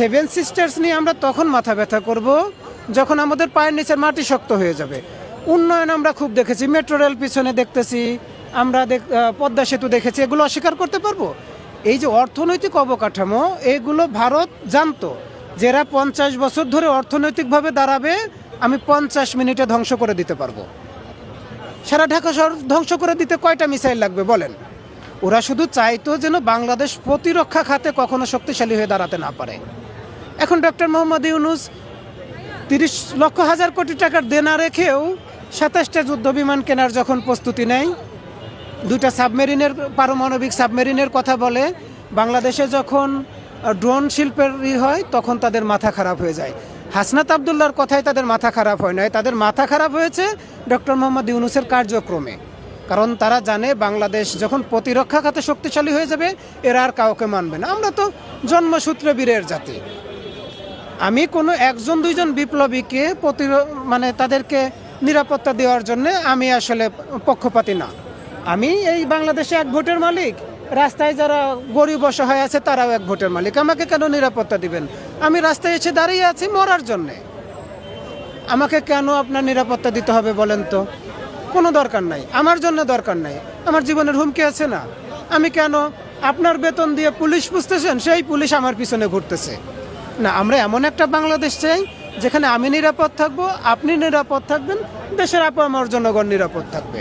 Seven sisters নিয়ে আমরা তখন মাথা ব্যথা করব যখন আমাদের পায়ের নিচের মাটি শক্ত হয়ে যাবে। উন্নয়ন আমরা খুব দেখেছি, মেট্রো রেল পিছনে দেখতেছি, আমরা পদ্মা সেতু দেখেছি, এগুলো অস্বীকার করতে পারবো? এই যে অর্থনৈতিক অবকাঠামো, এগুলো ভারত জানতো যে এরা 50 বছর ধরে অর্থনৈতিকভাবে দাঁড়াবে, আমি 50 মিনিটে ধ্বংস করে দিতে পারবো। সারা ঢাকা শহর ধ্বংস করে দিতে কয়টা মিসাইল লাগবে বলেন? ওরা শুধু চাইতো যেন বাংলাদেশ প্রতিরক্ষা খাতে কখনো শক্তিশালী হয়ে দাঁড়াতে না পারে। এখন ডক্টর মোহাম্মদ ইউনূস 30 লক্ষ হাজার কোটি টাকার দেনা রেখেও 27টা যুদ্ধ বিমান কেনার যখন প্রস্তুতি নেয়, 2টা সাবমেরিনের, পারমাণবিক সাবমেরিনের কথা বলে, বাংলাদেশে যখন ড্রোন শিল্পের হয় তখন তাদের মাথা খারাপ হয়ে যায়। হাসনাত আবদুল্লাহর কথায় তাদের মাথা খারাপ হয় নয়, তাদের মাথা খারাপ হয়েছে ডক্টর মোহাম্মদ ইউনূসের কার্যক্রমে। কারণ তারা জানে বাংলাদেশ যখন প্রতিরক্ষা খাতে শক্তিশালী হয়ে যাবে, এরা আর কাউকে মানবে না। আমরা তো জন্মসূত্রে বীরের জাতি। আমি কোনো 1-2জন বিপ্লবীকে মানে তাদেরকে নিরাপত্তা দেওয়ার জন্য আমি আসলে পক্ষপাতী না। আমি এই বাংলাদেশে 1 ভোটের মালিক, রাস্তায় যারা গরিব অসহায় আছে তারাও 1 ভোটের মালিক। আমাকে কেন নিরাপত্তা দিবেন? আমি রাস্তায় এসে দাঁড়িয়ে আছি মরার জন্যে, আমাকে কেন আপনার নিরাপত্তা দিতে হবে বলেন তো? কোনো দরকার নাই, আমার জন্য দরকার নাই। আমার জীবনের হুমকি আছে না? আমি কেন, আপনার বেতন দিয়ে পুলিশ পুষতেছেন, সেই পুলিশ আমার পিছনে ঘুরতেছে না। আমরা এমন একটা বাংলাদেশ চাই যেখানে আমি নিরাপদ থাকবো, আপনি নিরাপদ থাকবেন, দেশের আপামর জনগণ নিরাপদ থাকবে।